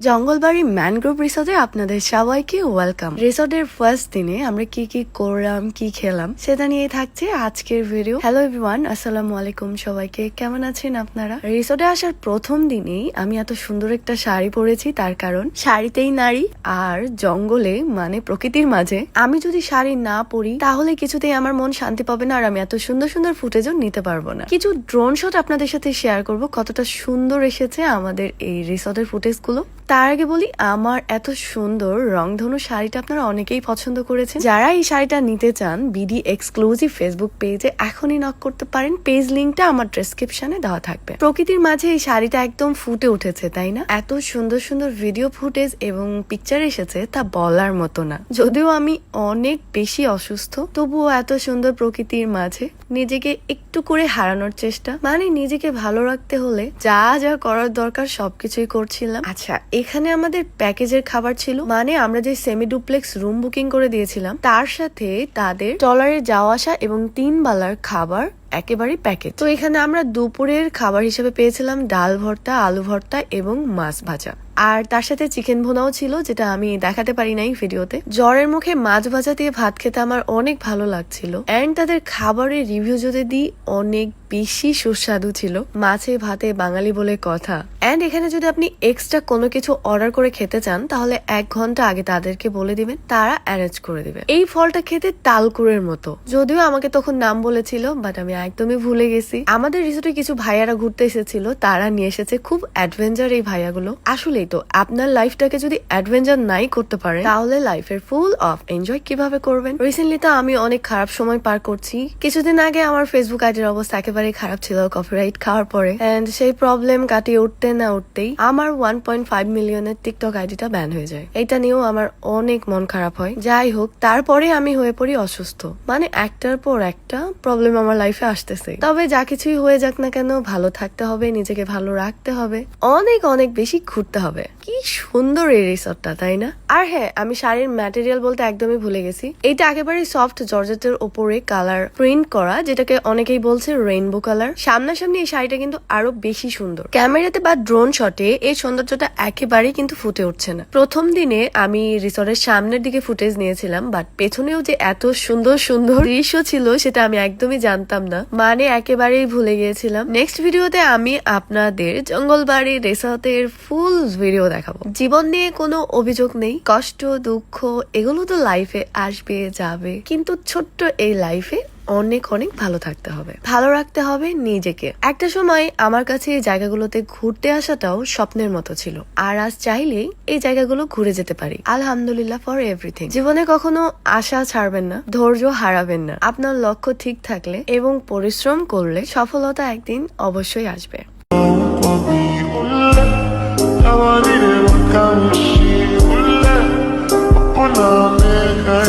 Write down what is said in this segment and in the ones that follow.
Jangalbari mangrove রিসোর্টে আপনাদের সবাইকে ওয়েলকাম। রিসোর্টের ফার্স্ট দিনে আমরা কি কি করলাম, কি খেলাম সেটা নিয়ে থাকছে আজকের ভিডিও। হ্যালো এভরিওয়ান, আসসালামু আলাইকুম সবাইকে। কেমন আছেন আপনারা? রিসোর্টে আসার প্রথম দিনেই আমি এত সুন্দর একটা শাড়ি পরেছি, তার কারণ শাড়িতেই নারী আর জঙ্গলে মানে প্রকৃতির মাঝে আমি যদি শাড়ি না পরি তাহলে কিছুতেই আমার মন শান্তি পাবে না, আর আমি এত সুন্দর সুন্দর ফুটেজও নিতে পারবো না। কিছু ড্রোন শট আপনাদের সাথে শেয়ার করব, কতটা সুন্দর এসেছে আমাদের এই রিসোর্টের ফুটেজ গুলো। তার আগে বলি, আমার এত সুন্দর রংধনু শাড়িটা আপনারা অনেকেই পছন্দ করেছেন। যারা এই শাড়িটা নিতে চান বিডি এক্সক্লুসিভ ফেসবুক পেজে এখনই নক করতে পারেন। পেজ লিঙ্কটা আমার ডেসক্রিপশনে দেওয়া থাকবে। প্রকৃতির মাঝে এই শাড়িটা একদম ফুটে উঠেছে, তাই না? এত সুন্দর সুন্দর ভিডিও ফুটেজ এবং পিকচার এসেছে তা বলার মতো না। যদিও আমি অনেক বেশি অসুস্থ, তবুও এত সুন্দর প্রকৃতির মাঝে নিজেকে একটু করে হারানোর চেষ্টা, মানে নিজেকে ভালো রাখতে হলে যা যা করার দরকার সবকিছুই করছিলাম। আচ্ছা, এখানে আমাদের প্যাকেজের খাবার ছিল, মানে আমরা যে সেমি ডুপ্লেক্স রুম বুকিং করে দিয়েছিলাম তার সাথে তাদের ট্রলারে যাওয়া আসা এবং 3 বেলার খাবার একেবারে প্যাকেজ। তো এখানে আমরা দুপুরের খাবার হিসেবে পেয়েছিলাম ডাল ভর্তা, আলু ভর্তা এবং মাছ ভাজা, আর তার সাথে চিকেন ভুনাও ছিল, যেটা আমি দেখাতে পারি নাই ভিডিওতে। জ্বরের মুখে মাছ ভাজা দিয়ে ভাত খেতে আমার অনেক ভালো লাগছিল, এন্ড তাদের খাবারের রিভিউ যদি দিই অনেক বেশি সুস্বাদু ছিল। মাছে ভাতে বাঙালি বলে কথা। এন্ড এখানে যদি আপনি এক্সট্রা কোনো কিছু অর্ডার করে খেতে চান তাহলে 1 ঘন্টা আগে তাদেরকে বলে দিবেন, তারা অ্যারেঞ্জ করে দিবে। এই ফলটা খেতে তালকুড়ের মতো, যদিও আমাকে তখন নাম বলেছিল বাট আমি একদমই ভুলে গেছি। আমাদের রিসোর্টে কিছু ভাইয়ারা ঘুরতে এসেছিল, তারা নিয়ে এসেছে খুব অ্যাডভেঞ্চার এই ভাইয়াগুলো। আসলেই তো আপনার লাইফটাকে যদি অ্যাডভেঞ্চার নাই করতে পারেন তাহলে লাইফের ফুল অফ এনজয় কিভাবে করবেন? রিসেন্টলি তো আমি অনেক খারাপ সময় পার করছি। কিছুদিন আগে আমার ফেসবুক আইডির অবস্থা একেবারে খারাপ ছিল কপিরাইট খাওয়ার পরে, এন্ড সেই প্রবলেম কাটিয়ে উঠতে না উঠতেই আমার 1.5 মিলিয়নের টিকটক আইডিটা ব্যান হয়ে যায়। এটা নিয়েও আমার অনেক মন খারাপ হয়। যাই হোক, তারপরে আমি হয়ে পড়ি অসুস্থ, মানে একটার পর একটা প্রবলেম আমার লাইফে আসতেছে। তবে যা কিছুই হয়ে যাক না কেন, ভালো থাকতে হবে, নিজেকে ভালো রাখতে হবে, অনেক অনেক বেশি ঘুরতে হবে। কি সুন্দর এই রিসোর্টটা, তাই না? আর হ্যাঁ, আমি শাড়ির ম্যাটেরিয়াল বলতে একদমই ভুলে গেছি। এটা একেবারে সফট জর্জেটের উপরে কালার প্রিন্ট করা, যেটাকে অনেকেই বলছে রেইনবো কালার। সামনাসামনি এই শাড়িটা কিন্তু আরো বেশি সুন্দর। ক্যামেরাতে বা ড্রোন শটে এই সৌন্দর্যটা একেবারেই কিন্তু ফুটে উঠছে না। প্রথম দিনে আমি রিসোর্টের সামনের দিকে ফুটেজ নিয়েছিলাম, বাট পেছনেও যে এত সুন্দর সুন্দর দৃশ্য ছিল সেটা আমি একদমই জানতাম না, মানে একেবারেই ভুলে গিয়েছিলাম। নেক্সট ভিডিওতে আমি আপনাদের জঙ্গলবাড়ি রিসোর্টের ফুল ভিডিও দেখাবো। জীবন নিয়ে কোনো অভিযোগ নেই, কষ্ট দুঃখ এগুলো তো লাইফে আসবে যাবে, কিন্তু ছোট্ট এই লাইফে অনেক অনেক ভালো থাকতে হবে, ভালো রাখতে হবে নিজেকে। একটা সময় আমার কাছে এই জায়গাগুলোতে ঘুরতে আসাটাও স্বপ্নের মতো ছিল, আর আজ চাইলেই এই জায়গাগুলো ঘুরে যেতে পারি। আলহামদুলিল্লাহ ফর এভরিথিং। জীবনে কখনো আশা ছাড়বেন না, ধৈর্য হারাবেন না। আপনার লক্ষ্য ঠিক থাকলে এবং পরিশ্রম করলে সফলতা একদিন অবশ্যই আসবে।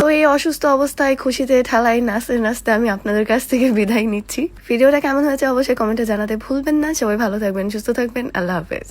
তো এই অসুস্থ অবস্থায় খুশিতে ঠালাই নাচতে নাচতে আমি আপনাদের কাছ থেকে বিদায় নিচ্ছি। ভিডিওটা কেমন হয়েছে অবশ্যই কমেন্টে জানাতে ভুলবেন না। সবাই ভালো থাকবেন, সুস্থ থাকবেন। আল্লাহ হাফেজ।